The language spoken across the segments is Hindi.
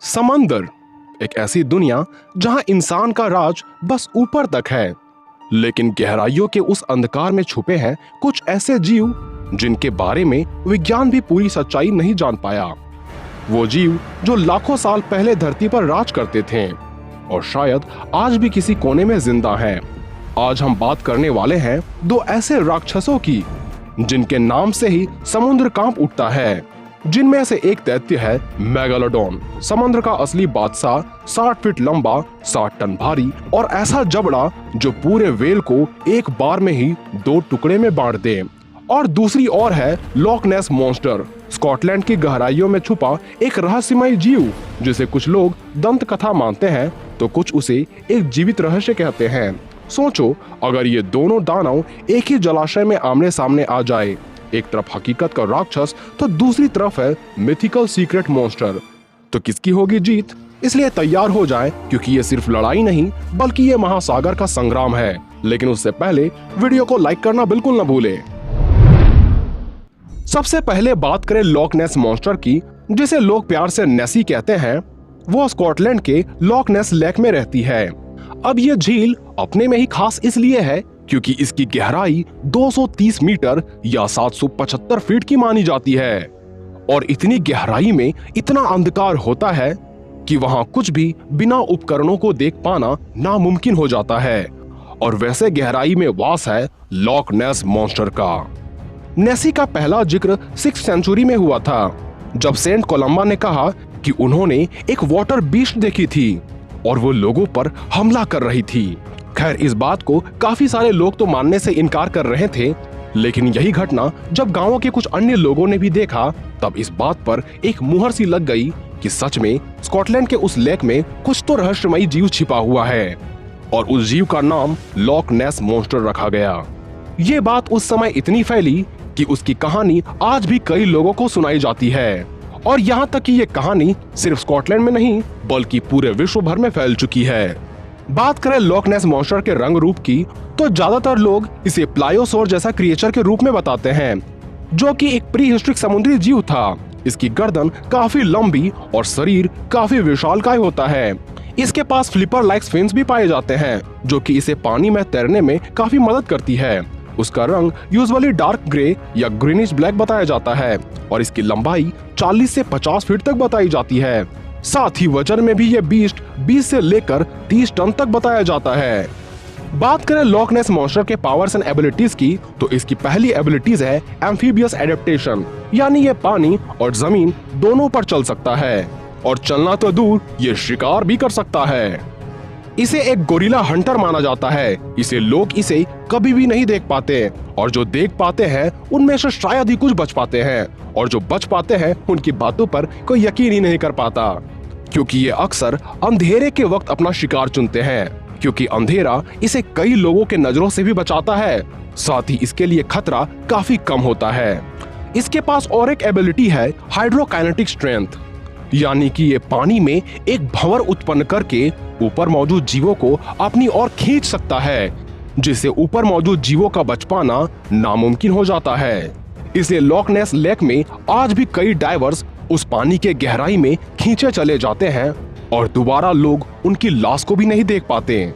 समंदर एक ऐसी दुनिया जहां इंसान का राज बस ऊपर तक है, लेकिन गहराइयों के उस अंधकार में छुपे हैं कुछ ऐसे जीव जिनके बारे में विज्ञान भी पूरी सच्चाई नहीं जान पाया। वो जीव जो लाखों साल पहले धरती पर राज करते थे और शायद आज भी किसी कोने में जिंदा हैं। आज हम बात करने वाले हैं दो ऐसे राक्षसों की जिनके नाम से ही समुद्र कांप उठता है। जिनमें से एक दैत्य है मेगालोडॉन, समुद्र का असली बादशाह, 60 फीट लंबा, 60 टन भारी और ऐसा जबड़ा जो पूरे वेल को एक बार में ही 2 टुकड़े में बांट दे। और दूसरी ओर है लॉक नेस मॉन्स्टर, स्कॉटलैंड की गहराइयों में छुपा एक रहस्यमय जीव जिसे कुछ लोग दंत कथा मानते हैं तो कुछ उसे एक जीवित रहस्य कहते हैं। सोचो, अगर ये दोनों दानव एक ही जलाशय में आमने सामने आ जाए, एक तरफ हकीकत का राक्षस तो दूसरी तरफ है मिथिकल सीक्रेट मॉन्स्टर, तो किसकी होगी जीत? इसलिए तैयार हो जाएं, क्योंकि ये सिर्फ लड़ाई नहीं बल्कि ये महासागर का संग्राम है। लेकिन उससे पहले वीडियो को लाइक करना बिल्कुल न भूलें। सबसे पहले बात करें लॉक नेस मॉन्स्टर की, जिसे लोग प्यार से नेसी कहते हैं। वो स्कॉटलैंड के लॉक नेस लेक में रहती है। अब ये झील अपने में ही खास इसलिए है क्योंकि इसकी गहराई 230 मीटर या 775 फीट की मानी जाती है और इतनी गहराई में इतना अंधकार होता है कि वहां कुछ भी बिना उपकरणों को देख पाना नामुमकिन हो जाता है। और वैसे गहराई में वास है लॉक नेस मॉन्स्टर का। नेसी का पहला जिक्र 6th सेंचुरी में हुआ था, जब सेंट कोलंबा ने कहा कि उन्होंने एक वाटर बीस्ट देखी थी और वो लोगों पर हमला कर रही थी। खैर, इस बात को काफी सारे लोग तो मानने से इनकार कर रहे थे, लेकिन यही घटना जब गांवों के कुछ अन्य लोगों ने भी देखा तब इस बात पर एक मुहर सी लग गई कि सच में स्कॉटलैंड के उस लेक में कुछ तो रहस्यमयी जीव छिपा हुआ है और उस जीव का नाम लॉक नेस मॉन्स्टर रखा गया। ये बात उस समय इतनी फैली कि उसकी कहानी आज भी कई लोगों को सुनाई जाती है और यहाँ तक कि ये कहानी सिर्फ स्कॉटलैंड में नहीं बल्कि पूरे विश्व भर में फैल चुकी है। बात करें लॉक नेस मॉन्स्टर के रंग रूप की, तो ज्यादातर लोग इसे प्लायोसोर जैसा क्रिएचर के रूप में बताते हैं, जो कि एक प्री हिस्ट्रिक समुद्री जीव था। इसकी गर्दन काफी लंबी और शरीर काफी विशालकाय होता है। इसके पास फ्लिपर लाइक फिन्स भी पाए जाते हैं, जो कि इसे पानी में तैरने में काफी मदद करती है। उसका रंग यूजुअली डार्क ग्रे या ग्रीनिश ब्लैक बताया जाता है और इसकी लंबाई 40 से 50 फीट तक बताई जाती है। साथ ही वजन में भी ये बीस्ट 20 से लेकर 30 टन तक बताया जाता है। बात करें लॉक नेस मॉन्स्टर के पावर्स एंड एबिलिटीज की, तो इसकी पहली एबिलिटीज है एम्फीबियस एडेप्टेशन, यानी ये पानी और जमीन दोनों पर चल सकता है और चलना तो दूर ये शिकार भी कर सकता है। इसे एक गोरिल्ला हंटर माना जाता है। इसे लोग इसे कभी भी नहीं देख पाते और जो देख पाते हैं उनमें से शायद ही कुछ बच पाते हैं और जो बच पाते हैं उनकी बातों पर कोई यकीन ही नहीं कर पाता, क्योंकि ये अक्सर अंधेरे के वक्त अपना शिकार चुनते हैं, क्योंकि अंधेरा इसे कई लोगों के नजरों से भी बचाता है। साथ ही इसके लिए खतरा काफी कम होता है। इसके पास और एक एबिलिटी है हाइड्रोकाइनेटिक स्ट्रेंथ, यानी कि ये पानी में एक भंवर उत्पन्न करके ऊपर मौजूद जीवों को अपनी ओर खींच सकता है, जिससे ऊपर मौजूद जीवों का बच पाना नामुमकिन हो जाता है। इसलिए लॉक नेस लेक में आज भी कई डाइवर्स उस पानी के गहराई में खींचे चले जाते हैं और दोबारा लोग उनकी लाश को भी नहीं देख पाते।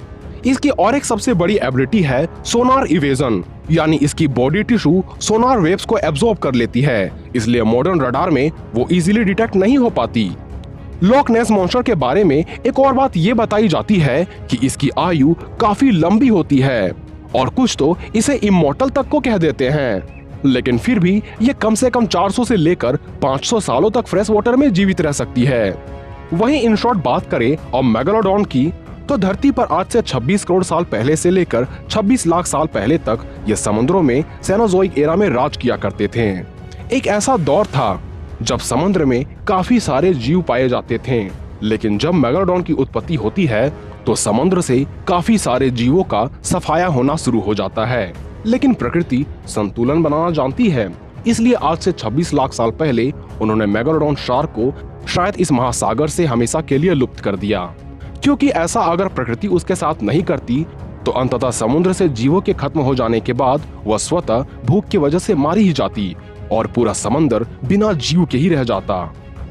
इसकी और एक सबसे बड़ी एबिलिटी है सोनार इवेजन, यानी इसकी बॉडी टिश्यू सोनार वेव्स को एब्जॉर्ब कर लेती है, इसलिए मॉडर्न रडार में वो इजीली डिटेक्ट नहीं हो पाती। लॉक नेस मॉन्स्टर के बारे में एक और बात ये बताई जाती है कि इसकी आयु काफी लंबी होती है और कुछ तो इसे इमॉर्टल तक को कह देते हैं, लेकिन फिर भी ये कम से कम 400 से लेकर 500 सालों तक फ्रेश वाटर में जीवित रह सकती है। वहीं इन शॉर्ट बात करें और मेगालोडॉन की, तो धरती पर आज से 26 करोड़ साल पहले से लेकर 26 लाख साल पहले तक ये समुद्रों में सेनोजोइक एरा में राज किया करते थे। एक ऐसा दौर था जब समुद्र में काफी सारे जीव पाए जाते थे, लेकिन जब मेगालोडॉन की उत्पत्ति होती है तो समुद्र से काफी सारे जीवों का सफाया होना शुरू हो जाता है। लेकिन प्रकृति संतुलन बनाना जानती है, इसलिए आज से 26 लाख साल पहले उन्होंने मेगालोडॉन शार्क को शायद इस महासागर से हमेशा के लिए लुप्त कर दिया, क्योंकि ऐसा अगर प्रकृति उसके साथ नहीं करती तो अंततः समुद्र से जीवों के खत्म हो जाने के बाद वह स्वतः भूख की वजह से मारी ही जाती और पूरा समंदर बिना जीव के ही रह जाता।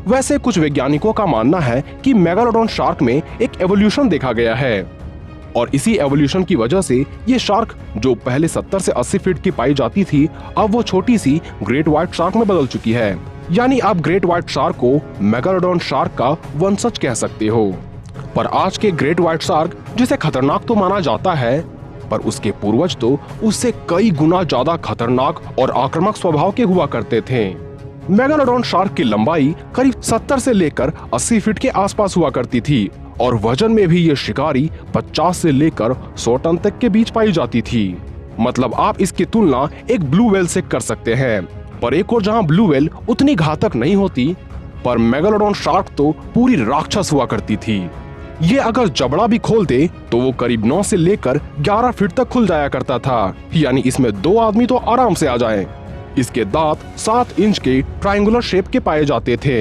वैसे कुछ वैज्ञानिकों का मानना है कि मेगालोडॉन शार्क में एक एवोल्यूशन देखा गया है और इसी एवोल्यूशन की वजह से ये शार्क जो पहले 70 से 80 फीट की पाई जाती थी, अब वो छोटी सी ग्रेट व्हाइट शार्क में बदल चुकी है। यानी आप ग्रेट व्हाइट शार्क को मेगालोडॉन शार्क का वंशज कह सकते हो। पर आज के ग्रेट व्हाइट शार्क जिसे खतरनाक तो माना जाता है, पर उसके पूर्वज तो उससे कई गुना ज्यादा खतरनाक और आक्रामक स्वभाव के हुआ करते थे। मेगालोडॉन शार्क की लंबाई करीब 70 से लेकर 80 फीट के आसपास हुआ करती थी और वजन में भी ये शिकारी 50 से लेकर 100 टन तक के बीच पाई जाती थी। मतलब आप इसकी तुलना एक ब्लू व्हेल से कर सकते हैं। पर एक और जहां ब्लू व्हेल उतनी घातक नहीं होती, पर मेगालोडॉन शार्क तो पूरी राक्षस हुआ करती थी। ये अगर जबड़ा भी खोल दे तो वो करीब 9 से लेकर 11 फीट तक खुल जाया करता था। यानी इसमें 2 आदमी तो आराम से आ जाएं। इसके दांत 7 इंच के ट्रायंगुलर शेप के पाए जाते थे।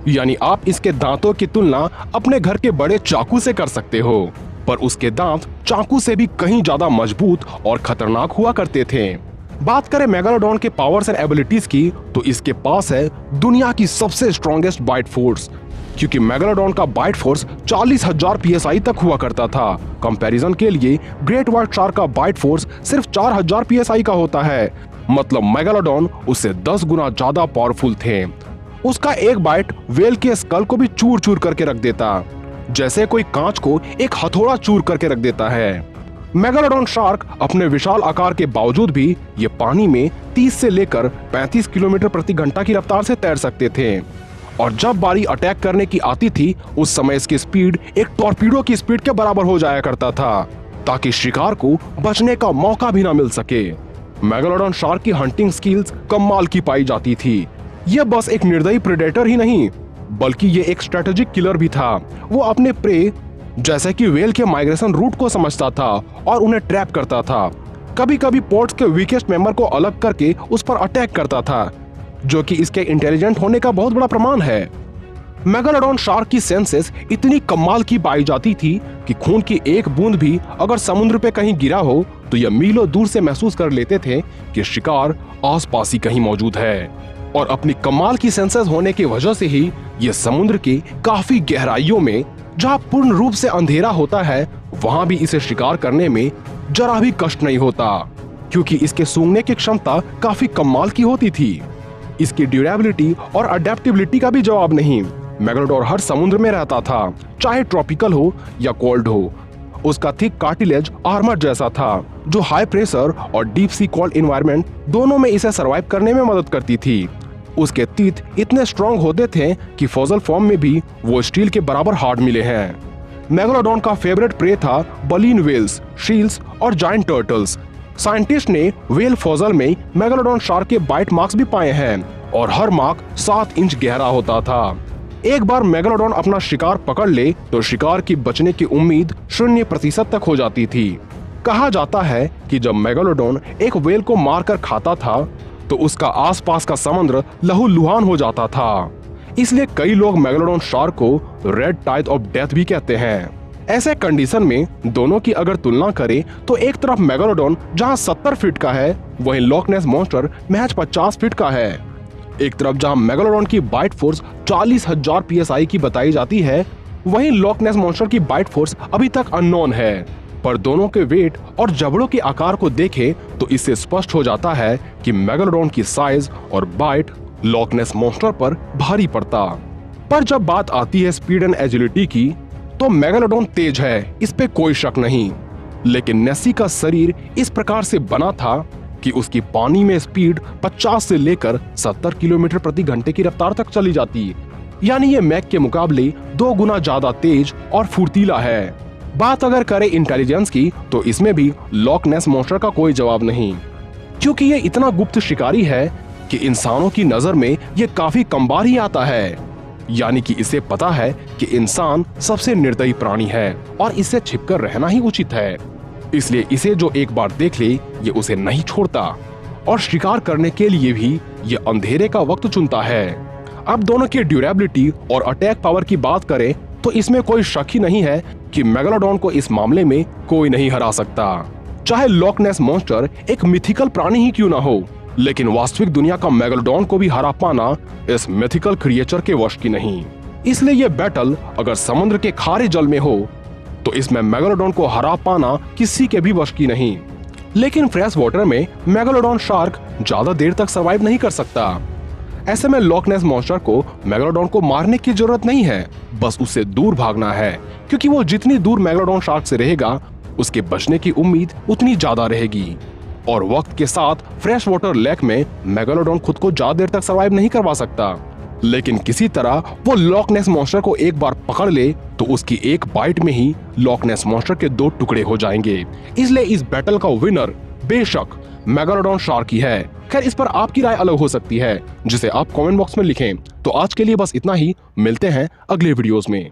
यानी आप इसके दांतों की तुलना अपने घर के बड़े चाकू से कर सकते हो, पर उसके दांत चाकू से भी कहीं ज्यादा मजबूत और खतरनाक हुआ करते थे। बात करें मेगालोडॉन के पावर्स एंड एबिलिटीज की, तो इसके पास है दुनिया की सबसे स्ट्रॉन्गेस्ट बाइट फोर्स, क्योंकि मेगालोडॉन का बाइट फोर्स 40,000 PSI तक हुआ करता था। कंपैरिजन के लिए ग्रेट व्हाइट शार्क का बाइट फोर्स सिर्फ 4,000 PSI का होता है। मतलब मेगालोडॉन उससे 10 गुना ज्यादा पावरफुल थे। उसका एक बाइट व्हेल के स्कल को भी चूर चूर करके रख देता, जैसे कोई कांच को एक हथौड़ा चूर करके रख देता है। मेगालोडॉन शार्क अपने विशाल आकार के बावजूद भी ये पानी में 30 से लेकर 35 किलोमीटर प्रति घंटा की रफ्तार से तैर सकते थे। और जब बारी अटैक करने की आती थी, उस समय इसकी स्पीड एक टॉर्पीडो की स्पीड के बराबर हो जाया करता था, ताकि शिकार को बचने का मौका भी ना मिल सके। मेगालोडॉन शार्क की हंटिंग स्किल्स कमाल की पाई जाती थी। यह बस एक निर्दयी प्रेडेटर ही नहीं, बल्कि ये एक स्ट्रेटेजिक किलर भी था। वो अपने प्रे जैसे कि व्हेल के माइग्रेशन रूट को समझता था और उन्हें ट्रैप करता था। कभी कभी पोर्ट्स के वीकेस्ट मेंबर को अलग करके उस पर अटैक करता था, जो कि इसके इंटेलिजेंट होने का बहुत बड़ा प्रमाण है। मेगालोडॉन शार्क की सेंसेस इतनी कमाल की पाई जाती थी कि खून की एक बूंद भी अगर समुद्र पे कहीं गिरा हो तो यह मीलों दूर से महसूस कर लेते थे कि शिकार आसपास ही कहीं मौजूद है। और अपनी कमाल की सेंसेस होने की वजह से ही ये समुद्र की काफी गहराइयों में, जहां पूर्ण रूप से अंधेरा होता है, वहां भी इसे शिकार करने में जरा भी कष्ट नहीं होता, क्योंकि इसके सूंघने की क्षमता काफी कमाल की होती थी। इसकी ड्यूरेबिलिटी और अडेप्टेबिलिटी का भी जवाब नहीं। मेगालोडॉन हर समुद्र में रहता था, चाहे ट्रॉपिकल हो या कोल्ड हो। उसका थिक कार्टिलेज आर्मर जैसा था, जो हाई प्रेशर और डीप सी कोल्ड एनवायरनमेंट दोनों में इसे सरवाइव करने में मदद करती थी। उसके टीथ इतने स्ट्रॉन्ग होते थे कि फॉसिल फॉर्म में भी वो स्टील के बराबर हार्ड मिले हैं। मेगालोडॉन का फेवरेट प्रे था बलीन व्हेल्स, शील्स और जायंट टर्टल्स। साइंटिस्ट ने व्हेल फॉसिल में मेगालोडॉन शार्क के बाइट मार्क्स भी पाए हैं और हर मार्क 7 इंच गहरा होता था। एक बार मेगालोडॉन अपना शिकार पकड़ ले तो शिकार की बचने की उम्मीद 0% तक हो जाती थी। कहा जाता है कि जब मेगालोडॉन एक व्हेल को मारकर खाता था तो उसका आसपास का समुद्र लहूलुहान हो जाता था। इसलिए कई लोग मेगालोडॉन शार्क को रेड टाइड ऑफ डेथ भी कहते हैं। ऐसे कंडीशन में दोनों की अगर तुलना करें तो एक तरफ मेगालोडॉन जहां 70 फीट का है, वहीं लॉक नेस मॉन्स्टर महज 50 फीट का है। एक तरफ जहां मेगालोडॉन की बाइट फोर्स 40,000 PSI की बताई जाती है, वहीं लॉक नेस मॉन्स्टर की बाइट फोर्स अभी तक अननोन है। पर दोनों के वेट और जबड़ों के आकार को देखें तो इससे स्पष्ट हो जाता है कि मेगालोडॉन की साइज और बाइट लॉक नेस मॉन्स्टर पर भारी पड़ता। पर जब बात आती है स्पीड एंड एजिलिटी की, तो मेगालोडॉन तेज है, इस पे कोई शक नहीं। लेकिन नेसी का शरीर इस प्रकार से बना था कि उसकी पानी में स्पीड 50 से लेकर 70 किलोमीटर प्रति घंटे की रफ्तार तक चली जाती। यानी ये मैक के मुकाबले 2 गुना ज्यादा तेज और फुर्तीला है। बात अगर करें इंटेलिजेंस की, तो इसमें भी लॉक नेस मॉन्स्टर का कोई जवाब नहीं, क्योंकि ये इतना गुप्त शिकारी है कि इंसानों की नजर में ये काफी कम बार ही आता है। यानी कि इसे पता है कि इंसान सबसे निर्दयी प्राणी है और इससे छिपकर रहना ही उचित है। इसलिए इसे जो एक बार देख ले, ये उसे नहीं छोड़ता और शिकार करने के लिए भी ये अंधेरे का वक्त चुनता है। अब दोनों की ड्यूरेबिलिटी और अटैक पावर की बात करें तो इसमें कोई शक ही नहीं है कि मेगालोडॉन को इस मामले में कोई नहीं हरा सकता। चाहे लॉक नेस मॉन्स्टर एक मिथिकल प्राणी ही क्यों ना हो, लेकिन वास्तविक दुनिया का मेगालोडॉन को भी हरा पाना इस मिथिकल क्रिएचर के वश की नहीं। इसलिए ये बैटल अगर समुद्र के खारे जल में हो तो इसमें मेगालोडॉन को हरा पाना किसी के भी वश की नहीं। लेकिन फ्रेश वाटर में मेगालोडॉन शार्क ज्यादा देर तक सर्वाइव नहीं कर सकता। ऐसे में लॉक नेस मॉन्स्टर को मेगालोडॉन को मारने की जरूरत नहीं है, बस उससे दूर भागना है, क्योंकि वो जितनी दूर मेगालोडॉन शार्क से रहेगा उसके बचने की उम्मीद उतनी ज्यादा रहेगी। और वक्त के साथ फ्रेश वाटर लेक में मेगालोडॉन खुद को ज्यादा देर तक सर्वाइव नहीं करवा सकता, लेकिन किसी तरह वो लॉक नेस मॉन्स्टर को एक बार पकड़ ले तो उसकी एक बाइट में ही लॉक नेस मॉन्स्टर के 2 टुकड़े हो जाएंगे। इसलिए इस बैटल का विनर बेशक मेगालोडॉन शार्क ही है। खैर, इस पर आपकी राय अलग हो सकती है, जिसे आप कमेंट बॉक्स में लिखें। तो आज के लिए बस इतना ही, मिलते हैं अगले वीडियोस में।